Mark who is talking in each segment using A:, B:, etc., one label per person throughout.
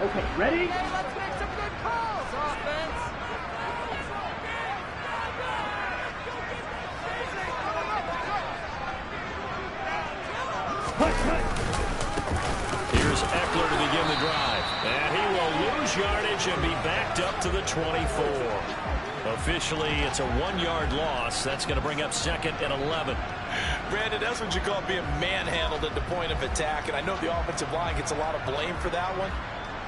A: Okay, ready?
B: Hey, let's make some good calls, offense.
C: Here's Eckler to begin the drive. And he will lose yardage and be backed up to the 24. Officially, it's a 1-yard loss. That's going to bring up 2nd and 11.
D: Brandon, that's what you call being manhandled at the point of attack. And I know the offensive line gets a lot of blame for that one.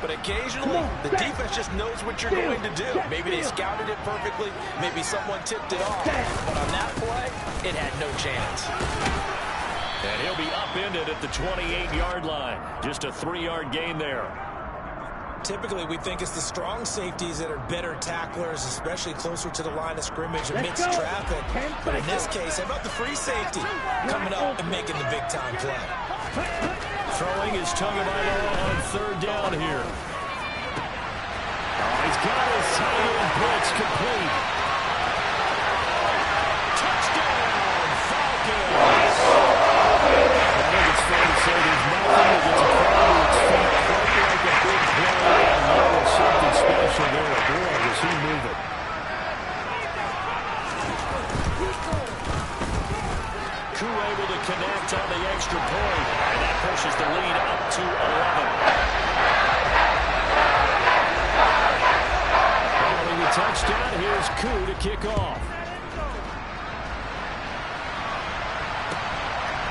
D: But occasionally, the defense just knows what you're going to do. Maybe they scouted it perfectly. Maybe someone tipped it off. But on that play, it had no chance.
C: And he'll be upended at the 28-yard line. Just a 3-yard gain there.
D: Typically, we think it's the strong safeties that are better tacklers, especially closer to the line of scrimmage amidst traffic. But in this case, how about the free safety coming up and making the big-time play?
C: Throwing his Tagovailoa on 3rd down here. Oh, he's got his tight end blitz complete. Touchdown, Falcons! I think it's fair to say there's nothing that gets a crowd to its feet quite like a big play. And there was something special there. Boy, was he moving. Koo able to connect on the extra point. And that pushes the lead up to 11. Following the touchdown, here's Koo to kick off.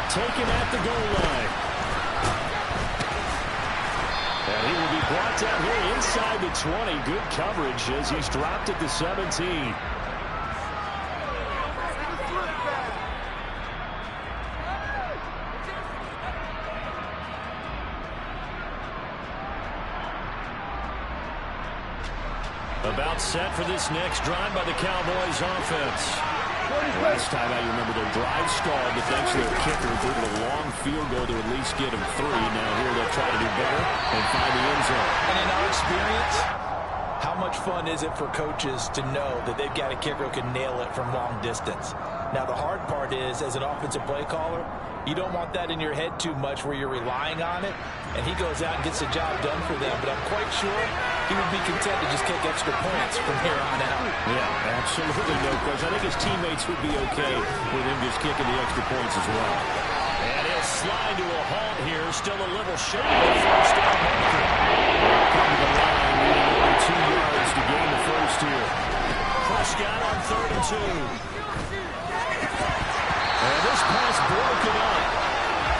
C: Taken at the goal line. And he will be brought down here inside the 20. Good coverage as he's dropped at the 17. About set for this next drive by the Cowboys offense. Last time I remember their drive stalled, but thanks to their kicker, did a long field goal to at least get him 3. Now here they'll try to do better and find the end zone.
D: And in our experience, how much fun is it for coaches to know that they've got a kicker who can nail it from long distance? Now the hard part is, as an offensive play caller, you don't want that in your head too much where you're relying on it, and he goes out and gets the job done for them. But I'm quite sure he would be content to just kick extra points from here on out.
C: Yeah, absolutely no question. I think his teammates would be okay with him just kicking the extra points as well. And he'll slide to a halt here. Still a little shy of the first down marker. Come to the line, needing only 2 yards to gain the first here. Prescott on 3rd and 2. And this pass broken up.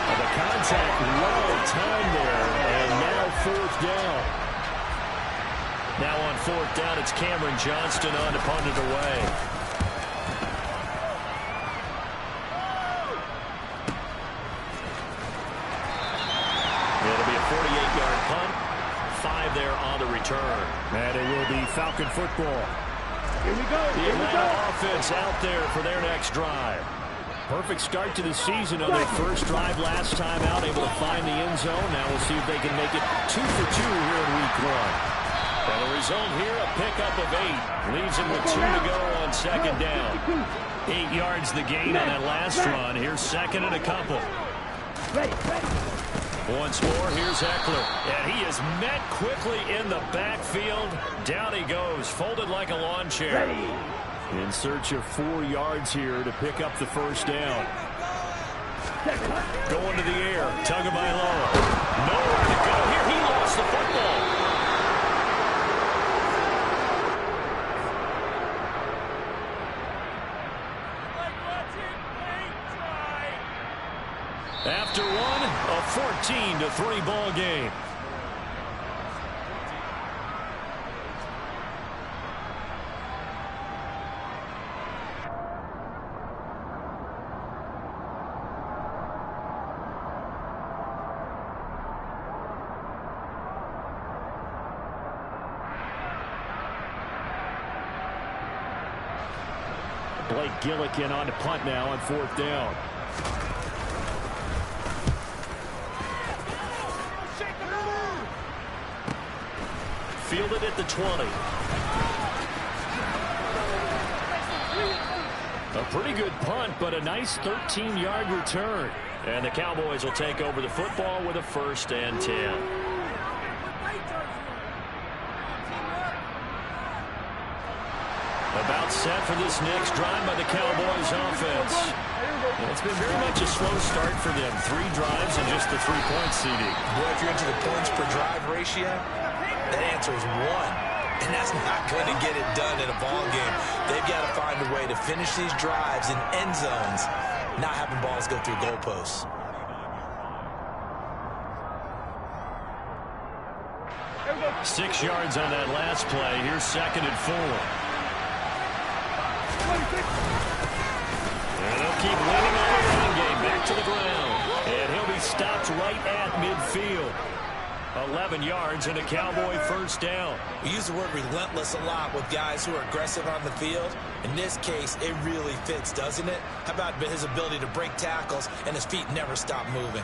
C: And the contact well timed there. And now 4th down. Now on 4th down, it's Cameron Johnston on to punt it away. It'll be a 48-yard punt. 5 there on the return. And it will be Falcon football.
A: Here we go.
C: The Atlanta offense out there for their next drive. Perfect start to the season on their first drive last time out, able to find the end zone. Now we'll see if they can make it 2 for 2 here in week 1. And the result here, a pickup of 8. Leaves him with 2 to go on 2nd down. 8 yards the gain on that last run. Here's 2nd and a couple. Once more, here's Eckler. And he is met quickly in the backfield. Down he goes, folded like a lawn chair. In search of 4 yards here to pick up the first down. Going to the air, Tagovailoa. Nowhere to go here. He lost the football. After one, a 14-3 ball game. Blake Gillikin on to punt now on 4th down. Fielded at the 20. A pretty good punt, but a nice 13-yard return. And the Cowboys will take over the football with a 1st and 10. About set for this next drive by the Cowboys offense. And it's been very much a slow start for them. 3 drives and just the 3-point seeding.
D: Boy, if you're into the points per drive ratio, that answer is 1. And that's not going to get it done in a ball game. They've got to find a way to finish these drives in end zones, not having balls go through goalposts.
C: Six yards on that last play. Here's 2nd and 4. And they'll keep winning on the run game. Back to the ground. And he'll be stopped right at midfield. 11 yards and a Cowboy first down.
D: We use the word relentless a lot with guys who are aggressive on the field. In this case, it really fits, doesn't it? How about his ability to break tackles and his feet never stop moving?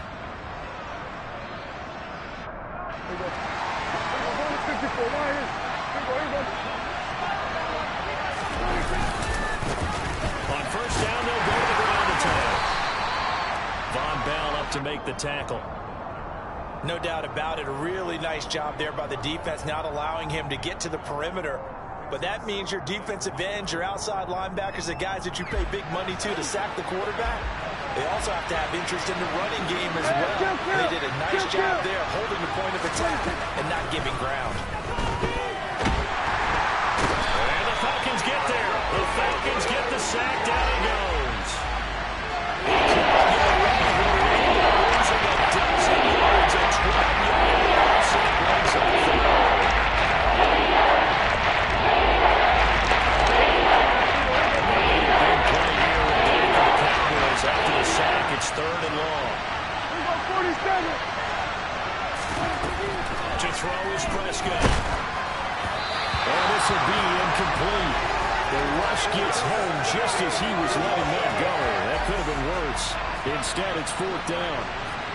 C: On first down, they'll go to the ground attack. Von Bell up to make the tackle.
D: No doubt about it. A really nice job there by the defense, not allowing him to get to the perimeter. But that means your defensive ends, your outside linebackers, the guys that you pay big money to sack the quarterback, they also have to have interest in the running game as well. They did a nice job there holding the point of attack and not giving ground.
C: And the Falcons get there. The Falcons get the sack. Down he goes. Losing a dozen yards, a 12-yard loss, and it brings up third. Big play here again for the Cowboys. After the sack, it's 3rd and long. To throw is Prescott. And this will be incomplete. The rush gets home just as he was letting that go. That could have been worse. Instead, it's 4th down.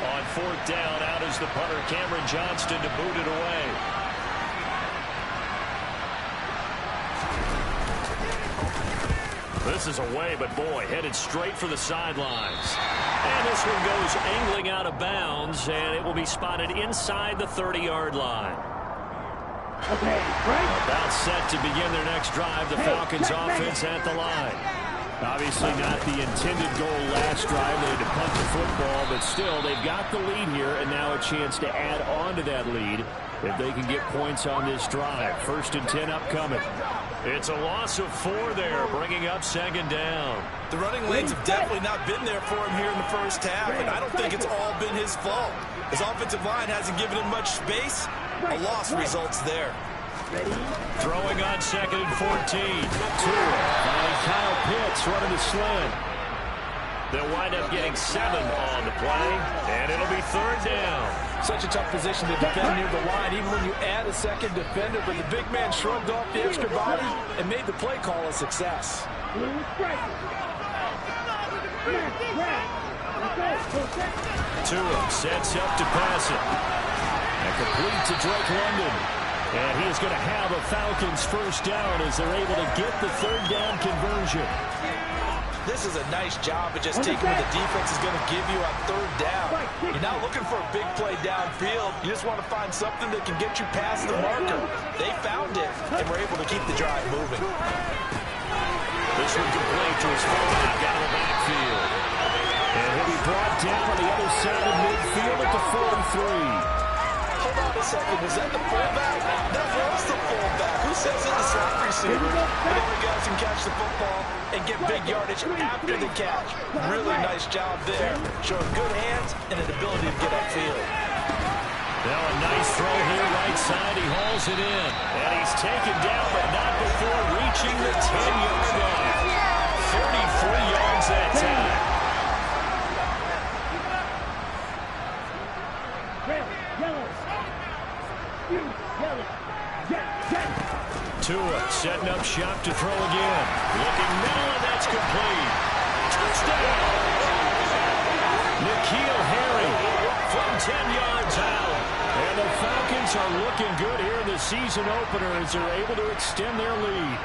C: On 4th down, out is the punter, Cameron Johnston, to boot it away. This is away, but boy, headed straight for the sidelines. And this one goes angling out of bounds, and it will be spotted inside the 30-yard line. About set to begin their next drive. The Falcons offense at the line. Obviously not the intended goal last drive. They had to punt the football, but still, they've got the lead here, and now a chance to add on to that lead if they can get points on this drive. 1st and 10 upcoming. It's a loss of 4 there, bringing up 2nd down.
D: The running lanes have definitely not been there for him here in the first half, and I don't think it's all been his fault. His offensive line hasn't given him much space. A loss results there.
C: Throwing on 2nd and 14. Tua finding Kyle Pitts running the slant. They'll wind up getting 7 on the play, and it'll be 3rd down.
D: Such a tough position to defend near the line, even when you add a second defender, but the big man shrugged off the extra body and made the play call a success.
C: Tua sets up to pass it. And complete to Drake London. And he is going to have a Falcons first down as they're able to get the 3rd down conversion.
D: This is a nice job of just taking what the defense is going to give you on 3rd down. You're not looking for a big play downfield. You just want to find something that can get you past the marker. They found it and were able to keep the drive moving.
C: This one complete to his fullback out of the backfield. And he'll be brought down on the other side of midfield at the 43.
D: Hold on a second. Was that the fullback? That was the fullback. Who says it? The slot receiver. But the other guys can catch the football and get big yardage after the catch. Really nice job there. Showing good hands and an ability to get upfield.
C: Now a nice throw here right side. He hauls it in. And he's taken down, but not before reaching the 10-yard line. 33 yards that time. Tua setting up shop to throw again. Looking middle, and that's complete. Touchdown! N'Keal Harry from 10 yards out. And the Falcons are looking good here in the season opener as they're able to extend their lead.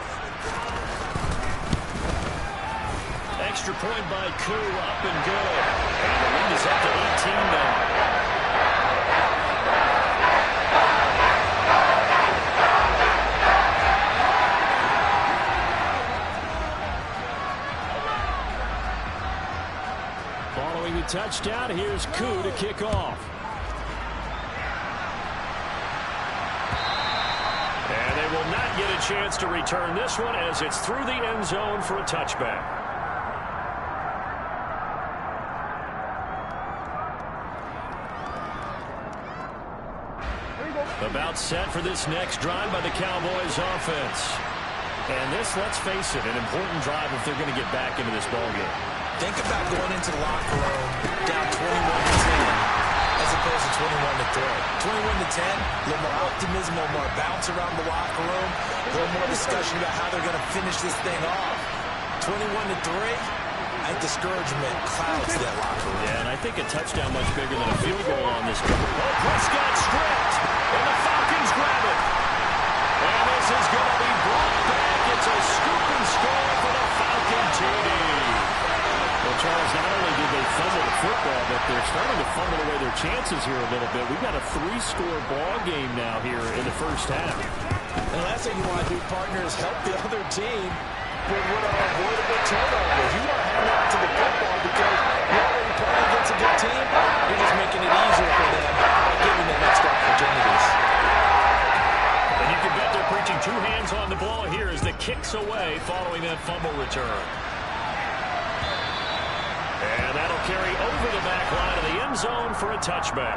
C: Extra point by Koo, up and good. And the lead is up to 18 now. touchdown. Here's Koo to kick off. And they will not get a chance to return this one as it's through the end zone for a touchback. About set for this next drive by the Cowboys offense. And this, let's face it, an important drive if they're going to get back into this ballgame.
D: Think about going into the locker room down 21-10 as opposed to 21-3. 21-10, a little more optimism, a little more bounce around the locker room, a little more discussion about how they're going to finish this thing off. 21-3, I think discouragement clouds that locker room.
C: Yeah, and I think a touchdown much bigger than a field goal on this drive. Oh, Prescott stripped, and the Falcons grab it. And this is going to be brought back. It's a scoop and score for the Falcon TD. Well, Charles, not only did they fumble the football, but they're starting to fumble away their chances here a little bit. We've got a 3-score ball game now here in the first half.
D: And the last thing you want to do, partner, is help the other team with what are avoidable turnovers. You want to hang on to the football because you're already playing against a good team. You're just making it easier for them by giving them extra opportunities.
C: And you can bet they're preaching 2 hands on the ball here as the kick's away following that fumble return. And that'll carry over the back line of the end zone for a touchback.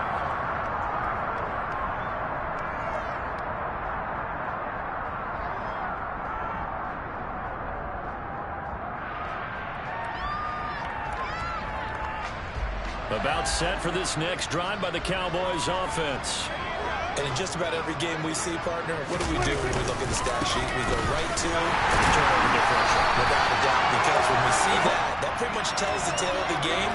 C: About set for this next drive by the Cowboys offense.
D: And in just about every game we see, partner, what do we do when we look at the stat sheet? We go right to turnover differential, without a doubt, because when we see that, that pretty much tells the tale of the game.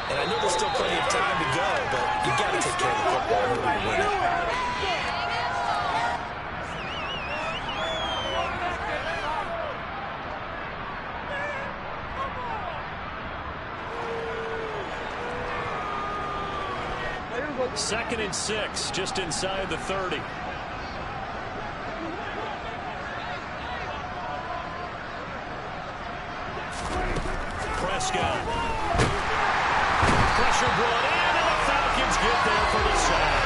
D: And I know there's still plenty of time to go, but you got to take care of the football in order to win it.
C: Second and 6, just inside the 30. Prescott. Pressure brought in, and the Falcons get there for the sack.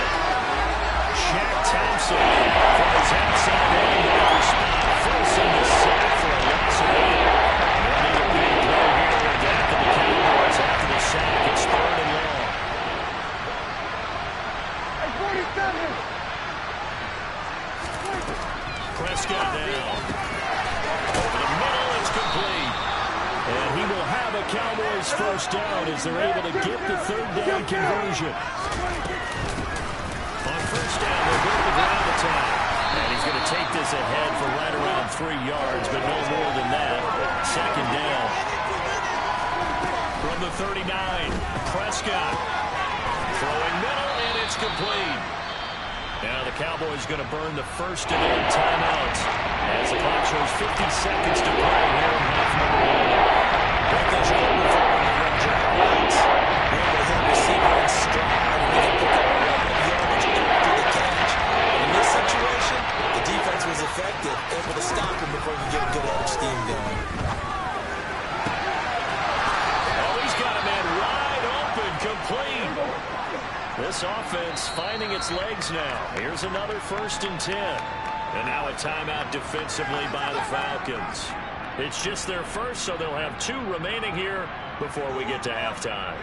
C: Shaq Thompson from his outside linebacker spot, forcing the sack for a loss of 8. They'll need a big play here again for the Cowboys after the sack. It's 3rd and long. Prescott now. Over the middle, it's complete. And he will have a Cowboys first down as they're able to get the 3rd down conversion. On first down, they'll go to the ground attack. And he's going to take this ahead for right around 3 yards, but no more than that. 2nd down. From the 39, Prescott. Throwing middle, and it's complete. Now the Cowboys going to burn the first of their timeouts as the clock shows 50 seconds to play here in half number 1.
D: One thing you're looking for when you run drag routes, you're able to hit receiver in stride, and you can pick up a lot of yardage after the catch. In this situation, the defense was effective, able to stop him before he could get a good edge steam going.
C: Oh, he's got a man wide open, complete. This offense finding its legs now. Here's another 1st and 10. And now a timeout defensively by the Falcons. It's just their first, so they'll have 2 remaining here before we get to halftime.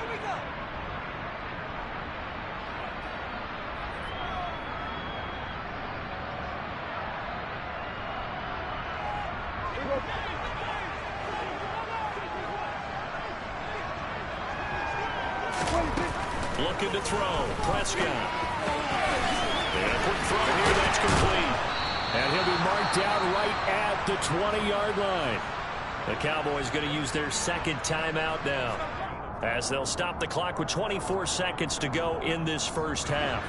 C: Looking to throw. Prescott. And a quick throw here. That's complete. And he'll be marked out right at the 20-yard line. The Cowboys going to use their 2nd timeout now, as they'll stop the clock with 24 seconds to go in this first half.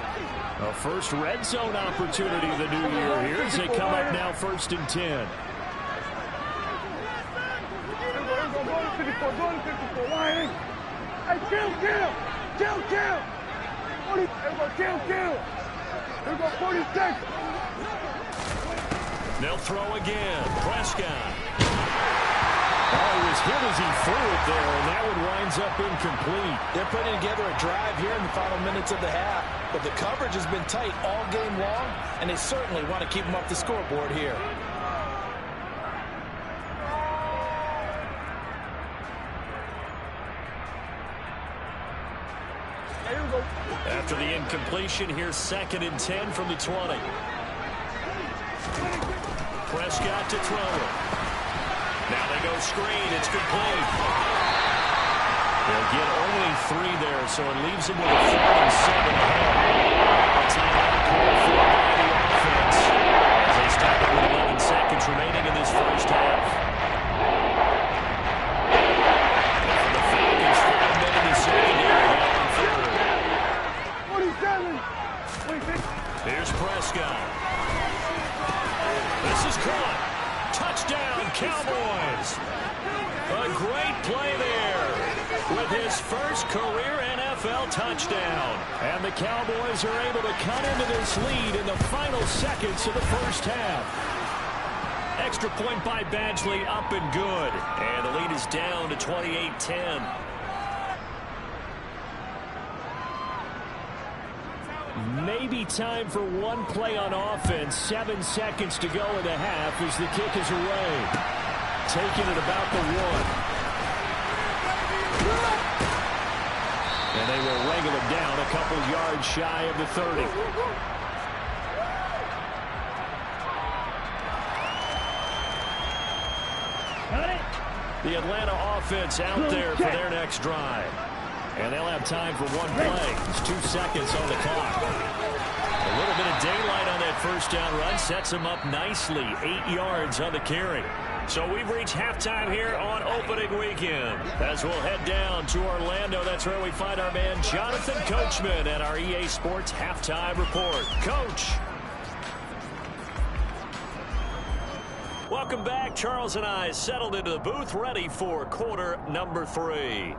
C: A first red zone opportunity of the new year here as they come up now 1st and 10. They'll throw again. Prescott. Oh, he was hit as he threw it there, and that one winds up incomplete.
D: They're putting together a drive here in the final minutes of the half, but the coverage has been tight all game long, and they certainly want to keep them off the scoreboard here.
C: After the incompletion, here's 2nd and 10 from the 20. Prescott to throw it. Now they go screen. It's complete. They'll get only 3 there, so it leaves them with a 4th and 7 ahead. A timeout call for the offense as they stop it with 11 seconds remaining in this first half. And for the Falcons, 5 men in the secondary. Here's Prescott. This is caught. Touchdown, Cowboys. A great play there with his first career NFL touchdown. And the Cowboys are able to cut into this lead in the final seconds of the first half. Extra point by Badgley, up and good. And the lead is down to 28-10. Maybe time for one play on offense. 7 seconds to go in the half as the kick is away. Taking it about the 1. And they will wrangle him down a couple yards shy of the 30. The Atlanta offense out there for their next drive. And they'll have time for one play. It's 2 seconds on the clock. A little bit of daylight on that first down run sets them up nicely. 8 yards on the carry. So we've reached halftime here on opening weekend. As we'll head down to Orlando, that's where we find our man Jonathan Coachman at our EA Sports Halftime Report. Coach. Welcome back. Charles and I settled into the booth, ready for quarter number 3.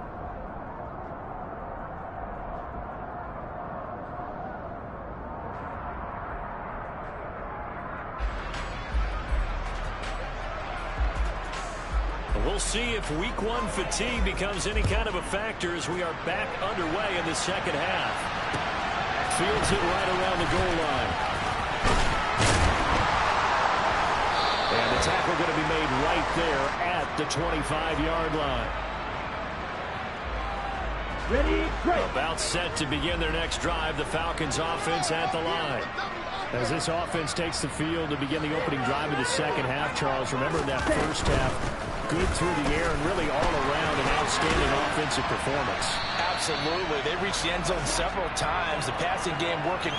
C: We'll see if week 1 fatigue becomes any kind of a factor as we are back underway in the second half. Fields it right around the goal line. And the tackle going to be made right there at the 25-yard line.
B: Ready, great.
C: About set to begin their next drive, the Falcons offense at the line. As this offense takes the field to begin the opening drive of the second half, Charles, remember that first half, good through the air and really all around an outstanding offensive performance.
D: Absolutely. They reached the end zone several times. The passing game working.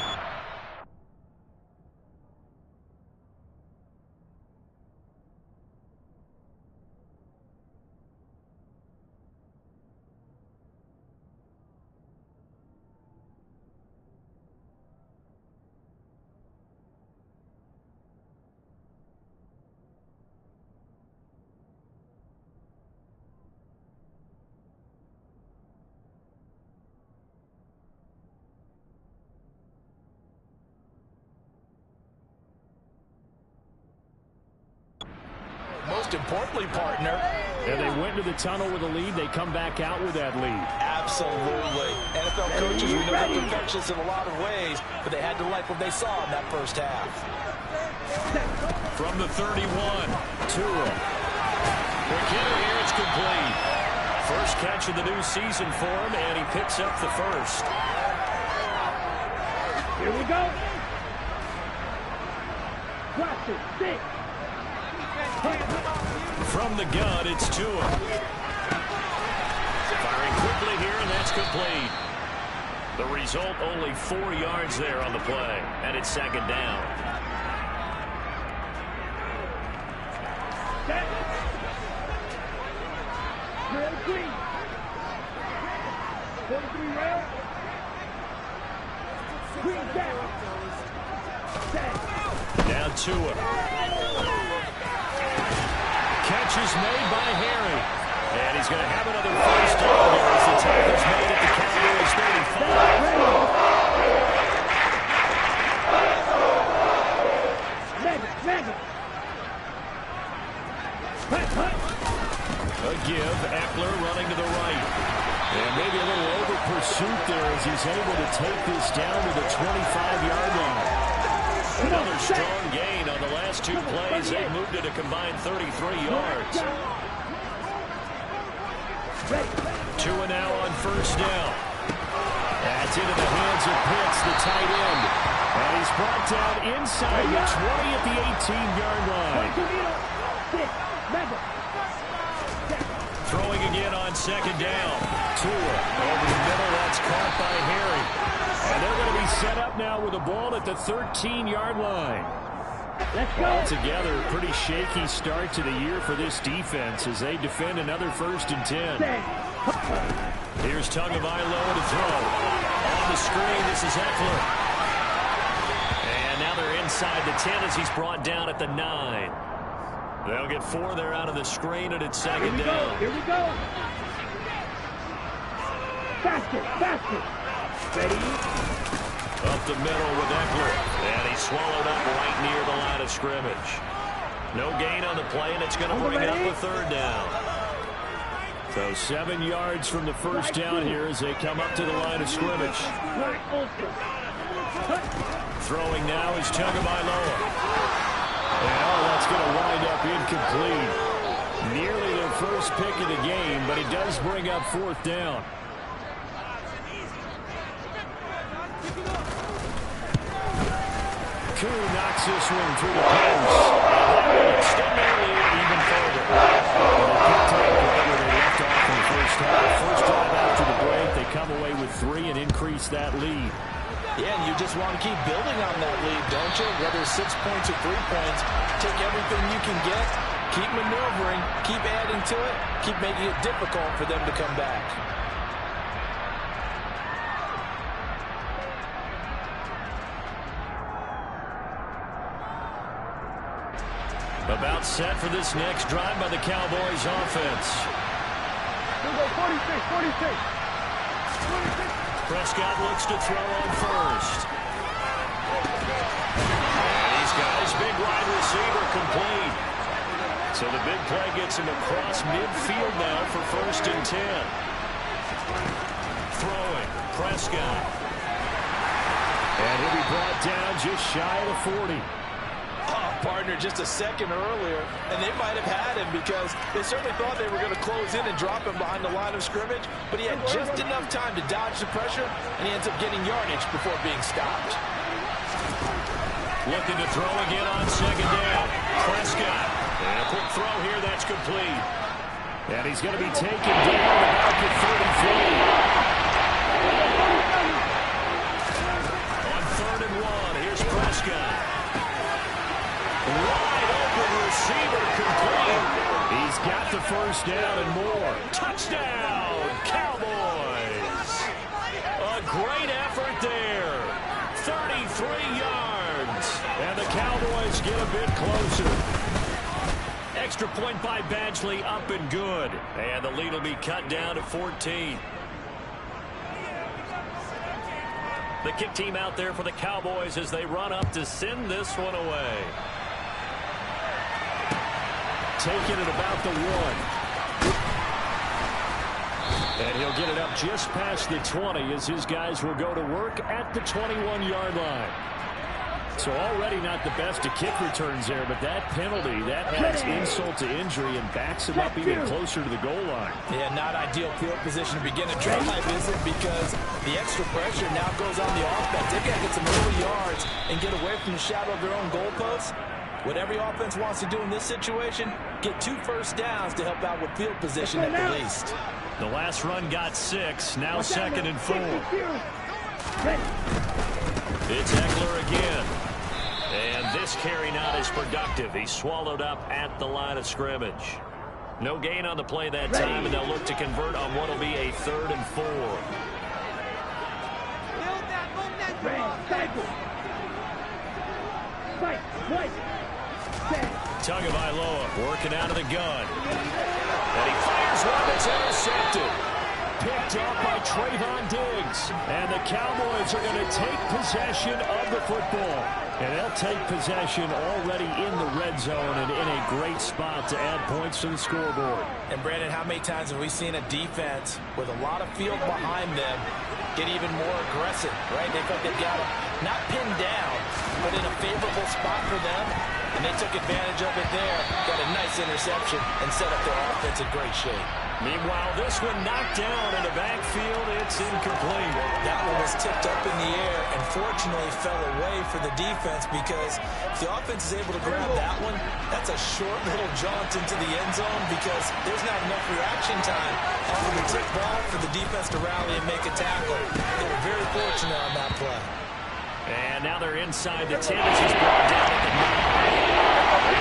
D: Most importantly, partner.
C: And they went to the tunnel with a lead. They come back out with that lead.
D: Absolutely. NFL coaches, we know they're perfectionists in a lot of ways, but they had to like what they saw in that first half.
C: From the 31, Tua. Quick hitter here, it's complete. First catch of the new season for him, and he picks up the first.
B: Here we go. Watch it, 6.
C: From the gun, it's Tua. Firing quickly here, and that's complete. The result, only 4 yards there on the play, and it's second down.
B: Red green. 43 rail. Green down.
C: Now Tua. Catch is made by Harry. And he's going to have another first down here as the tackle's made at the Cowboys 35. A give. Eckler running to the right. And maybe a little over pursuit there as he's able to take this down to the 25-yard line. Another strong gain on the last two plays. They moved it a combined 33 yards. 2 now on first down. That's into the hands of Pitts, the tight end. And he's brought down inside the 20 at the 18-yard line. Throwing again on second down. Tua over the middle. That's caught by Harry. And they're going to be set up now with the ball at the 13-yard line. Altogether, a pretty shaky start to the year for this defense as they defend another 1st and 10. Here's Tagovailoa to throw. On the screen, this is Eckler. And now they're inside the 10 as he's brought down at the 9. They'll get 4 there out of the screen, and it's second down.
B: Here we go. Faster, faster. Ready?
C: Up the middle with Eckler. And he's swallowed up right near the line of scrimmage. No gain on the play, and it's going to bring up a 3rd down. So 7 yards from the first down here as they come up to the line of scrimmage. Throwing now is Tagovailoa. And that's going to wind up incomplete. Nearly their first pick of the game, but it does bring up 4th down. Koo knocks this one through the post. And that will extend their lead even further. They take whatever they left off in the first half. First drive after the break, they come away with 3 and increase that lead.
D: Yeah, and you just want to keep building on that lead, don't you? Whether it's 6 points or 3 points, take everything you can get, keep maneuvering, keep adding to it, keep making it difficult for them to come back.
C: About set for this next drive by the Cowboys offense.
B: We'll go 46, 46.
C: Prescott looks to throw on first. And he's got his big wide receiver complete. So the big play gets him across midfield now for 1st and 10. Throwing, Prescott. And he'll be brought down just shy of the 40.
D: Partner just a second earlier, and they might have had him because they certainly thought they were going to close in and drop him behind the line of scrimmage, but he had just enough time to dodge the pressure, and he ends up getting yardage before being stopped.
C: Looking to throw again on second down. Prescott. And a quick throw here, that's complete. And he's going to be taken down about the 30 feet. On 3rd and 1, here's Prescott. Wide open receiver complete. He's got the first down and more. Touchdown, Cowboys. A great effort there. 33 yards. And the Cowboys get a bit closer. Extra point by Badgley, up and good. And the lead will be cut down to 14. The kick team out there for the Cowboys as they run up to send this one away. Taking it about the 1. And he'll get it up just past the 20 as his guys will go to work at the 21-yard line. So already not the best of kick returns there, but that penalty, that adds insult to injury and backs him up even closer to the goal line.
D: Yeah, not ideal field position to begin a drive, is it? Because the extra pressure now goes on the offense. They've got to get some early yards and get away from the shadow of their own goalposts. What every offense wants to do in this situation, get 2 first downs to help out with field position at the least.
C: The last run got 6, now 2nd and 4. It's Eckler again. And this carry not as productive. He's swallowed up at the line of scrimmage. No gain on the play that time, and they'll look to convert on what will be a 3rd and 4. Tagovailoa working out of the gun. And he fires one that's intercepted. Picked up by Trayvon Diggs. And the Cowboys are going to take possession of the football. And they'll take possession already in the red zone and in a great spot to add points to the scoreboard.
D: And Brandon, how many times have we seen a defense with a lot of field behind them get even more aggressive, right? They felt they've got them not pinned down, but in a favorable spot for them, and they took advantage of it there, got a nice interception, and set up their offense in great shape.
C: Meanwhile, this one knocked down in the backfield. It's incomplete.
D: That one was tipped up in the air and fortunately fell away for the defense, because if the offense is able to grab that one, that's a short little jaunt into the end zone, because there's not enough reaction time off of the tip ball for the defense to rally and make a tackle. They were very fortunate on that play.
C: And now they're inside the 10 as he's brought down at the 9.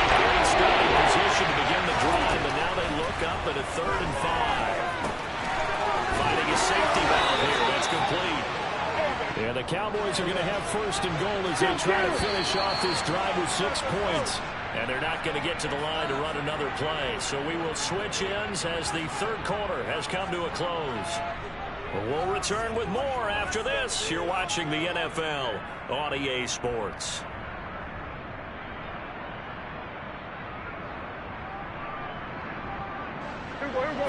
C: Great starting position to begin the drive, and now they look up at a 3rd and 5. Finding a safety valve here. That's complete. And the Cowboys are going to have 1st and goal as they try to finish off this drive with 6 points. And they're not going to get to the line to run another play. So we will switch ends as the 3rd quarter has come to a close. We'll return with more after this. You're watching the NFL on EA Sports.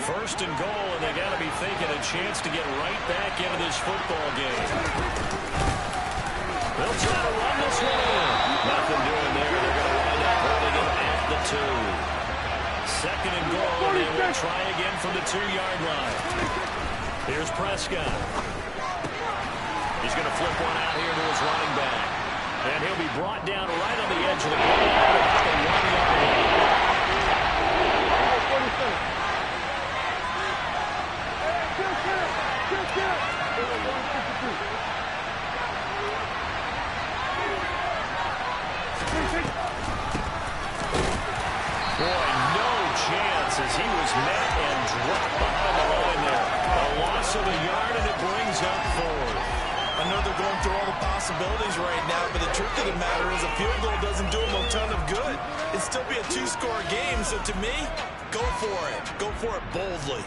C: First and goal, and they got to be thinking a chance to get right back into this football game. They'll try to run this one in. Nothing doing there. They're going to wind up holding him at the 2. 2nd and goal, and they will try again from the 2-yard line. Here's Prescott. He's going to flip one out here to his running back. And he'll be brought down right on the edge of the ball at the 1-yard line. Boy, no chance as he was met and dropped behind the line there. A loss of a yard, and it brings up 4th.
D: I know they're going through all the possibilities right now, but the truth of the matter is a field goal doesn't do them a ton of good. It'd still be a 2-score game, so to me, go for it. Go for it boldly.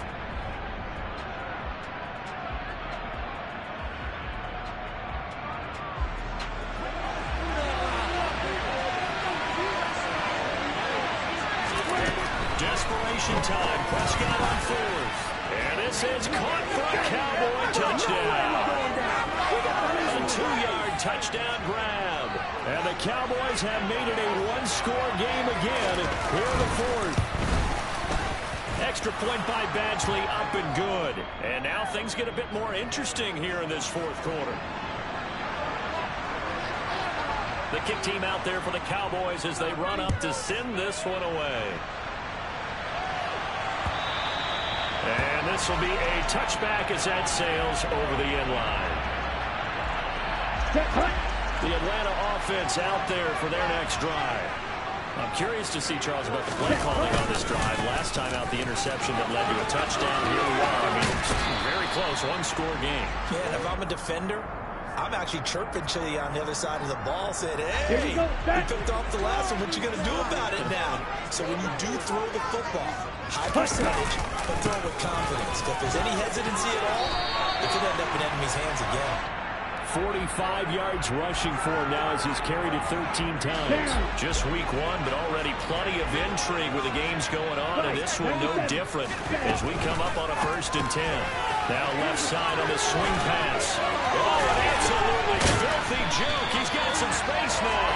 C: Desperation time. Prescott on 4th. And this is caught for a Cowboy touchdown. A 2-yard touchdown grab. And the Cowboys have made it a 1-score game again here in the 4th. Extra point by Badgley, up and good. And now things get a bit more interesting here in this 4th quarter. The kick team out there for the Cowboys as they run up to send this one away. And this will be a touchback as that sails over the end line. The Atlanta offense out there for their next drive. I'm curious to see, Charles, about the play calling on this drive. Last time out, the interception that led to a touchdown. Here we are. I mean, it's very close, 1-score game.
D: Yeah, and if I'm a defender, I'm actually chirping Chili on the other side of the ball, saying, hey, we picked off the last one. What you going to do about it now? So when you do throw the football, high percentage, but throw it with confidence. If there's any hesitancy at all, it could end up in enemy's hands again.
C: 45 yards rushing for him now as he's carried it 13 times. Just week 1, but already plenty of intrigue with the games going on, and this one no different as we come up on a 1st and 10. Now left side on the swing pass. Oh, an absolutely filthy juke. He's got some space now.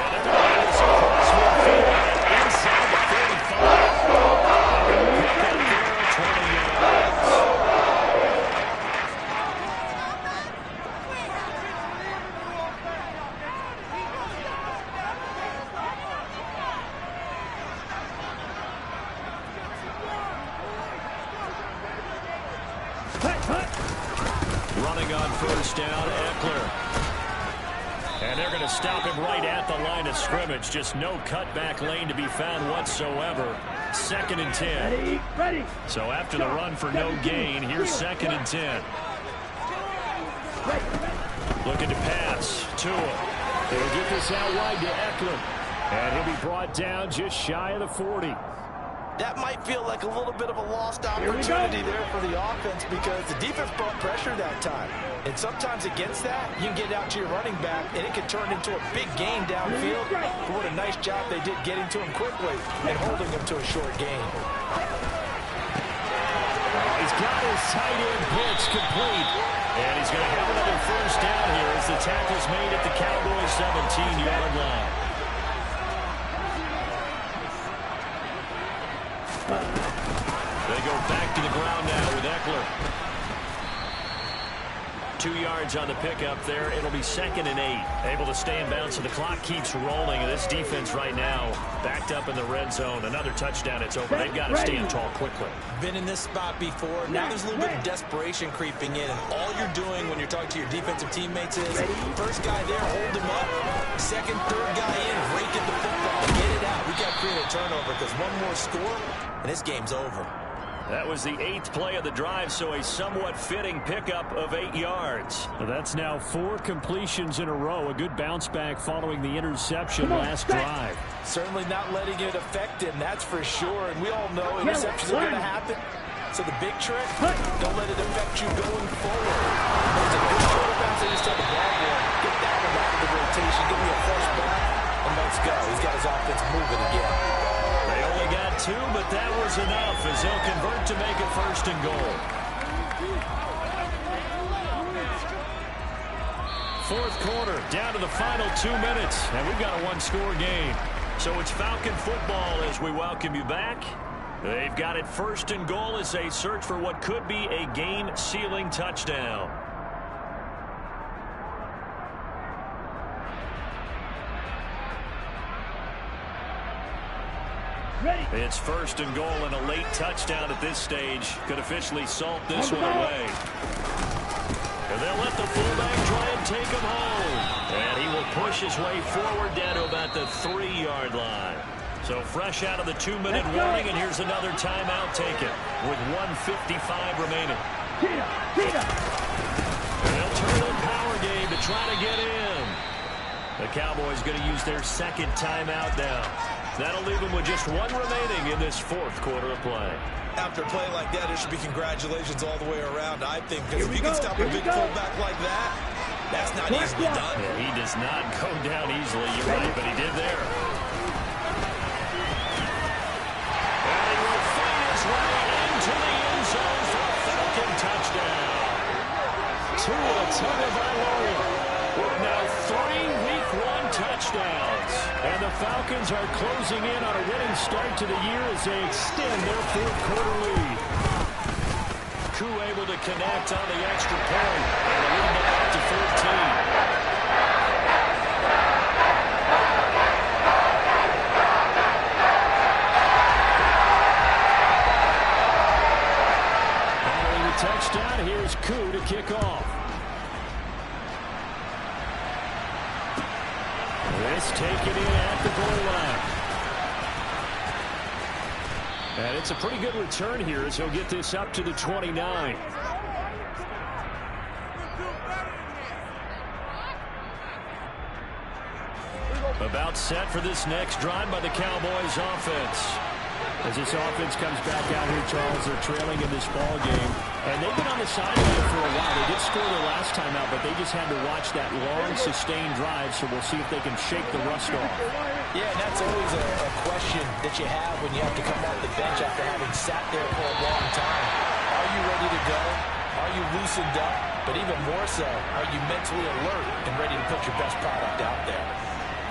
C: And they're going to get some cross midfield inside the 35. And pick up there 20 yards. Running on 1st down, Eckler. And they're going to stop him right at the line of scrimmage. Just no cutback lane to be found whatsoever. 2nd and 10.
B: Ready.
C: So after the run for no gain, here's 2nd and 10. Looking to pass. Tua. They'll get this out wide to Eckler. And he'll be brought down just shy of the 40.
D: that might feel like a little bit of a lost opportunity there for the offense because the defense brought pressure that time. And sometimes against that, you can get out to your running back, and it can turn into a big gain downfield. But what a nice job they did getting to him quickly and holding him to a short gain.
C: He's got his tight end blitz complete. And he's going to have another first down here as the tackle's made at the Cowboys' 17-yard line. They go back to the ground now with Eckler. 2 yards on the pickup there. It'll be 2nd and 8. Able to stay in bounds, so the clock keeps rolling. And this defense right now backed up in the red zone. Another touchdown. It's over. They've got to stand tall quickly.
D: Been in this spot before. Now there's a little bit of desperation creeping in. And all you're doing when you're talking to your defensive teammates is first guy there, hold him up. Second, third guy in, rake at the football. Get it out. We got to create a turnover because one more score, and this game's over.
C: That was the 8th play of the drive, so a somewhat fitting pickup of 8 yards.
A: Well, that's now 4 completions in a row. A good bounce back following the interception last drive.
D: Certainly not letting it affect him, that's for sure. And we all know interceptions are going to happen. So the big trick, don't let it affect you going forward. There's a good quarterback, so just tell the ball boy, get that one out of the rotation, give me a fresh back, and let's go. He's got his offense moving again.
C: They only got 2, but that was enough as they'll convert to make it 1st and goal. 4th quarter, down to the final 2 minutes, and we've got a 1-score game. So it's Falcon football as we welcome you back. They've got it 1st and goal as they search for what could be a game-sealing touchdown. It's 1st and goal, and a late touchdown at this stage could officially salt this one away. And they'll let the fullback try and take him home. And he will push his way forward down to about the 3-yard line. So fresh out of the 2-minute warning, and here's another timeout taken with 1:55 remaining. And they'll turn the power game to try to get in. The Cowboys going to use their 2nd timeout now. That'll leave them with just 1 remaining in this 4th quarter of play.
D: After a play like that, it should be congratulations all the way around, I think. Because if you can stop a big fullback like that, that's not easily done.
C: Yeah, he does not go down easily, you're right, but he did there. And he will find his way into the end zone for a Falcon touchdown. Tua Tagovailoa with now 3 Week 1 touchdowns. And the Falcons are closing in on a winning start to the year as they extend their 4th quarter lead. Koo able to connect on the extra point. And the lead now up to 14. Following the touchdown, here's Koo to kick off. This taken in at the goal line. And it's a pretty good return here as he'll get this up to the 29. About set for this next drive by the Cowboys offense. As this offense comes back out here, Charles, they're trailing in this ball game. And they've been on the sideline for a while. They did score their last time out, but they just had to watch that long, sustained drive, so we'll see if they can shake the rust off.
D: Yeah, and that's always a question that you have when you have to come off the bench after having sat there for a long time. Are you ready to go? Are you loosened up? But even more so, are you mentally alert and ready to put your best product out there?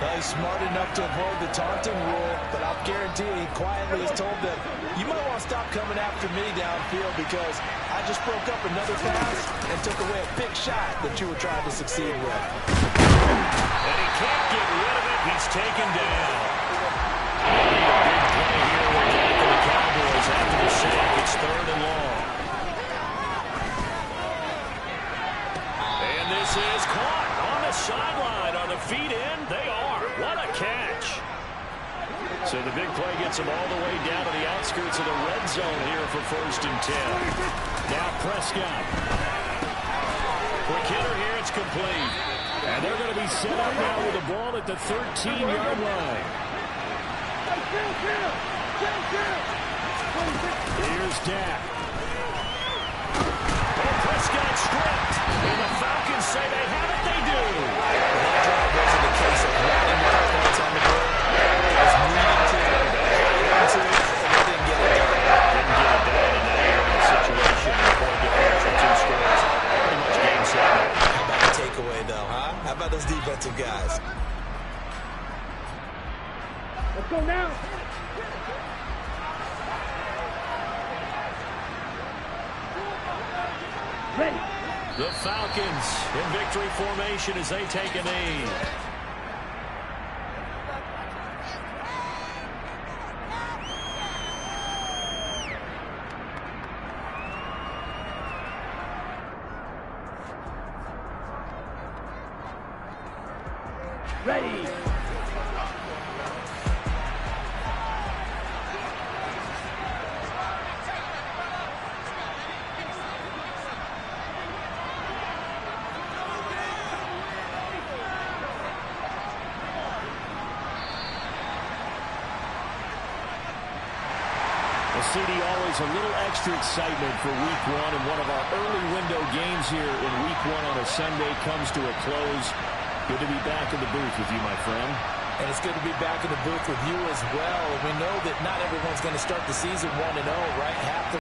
D: Well, he's smart enough to avoid the taunting rule, but I'll guarantee he quietly has told them, you might want to stop coming after me downfield because I just broke up another pass and took away a big shot that you were trying to succeed with.
C: And he can't get rid of it. He's taken down. Maybe a big play here with back to the Cowboys after the sack. It's 3rd and long. And this is caught on the sideline. Are the feet in? They are. What a catch. So the big play gets them all the way down to the outskirts of the red zone here for 1st and 10. Now Prescott. Quick hitter here. It's complete. And they're going to be set up now with the ball at the 13-yard line.
A: Here's Dak. Oh, Prescott stripped. And the Falcons say they have it. They do.
D: That drive wasn't the case of wanting to put points on the board. It was needing to, and they didn't get it done.
A: Didn't get it done, and now you're in a situation with a point differential, 2 scores. Pretty much game 7.
D: How about the takeaway, though, huh? How about those defensive guys?
B: Let's go now. Ready.
A: The Falcons in victory formation as they take a knee.
B: Ready.
A: CD, always a little extra excitement for Week 1, and one of our early window games here in Week 1 on a Sunday comes to a close. Good to be back in the booth with you, my friend.
D: And it's good to be back in the booth with you as well. We know that not everyone's going to start the season 1-0, right? Half the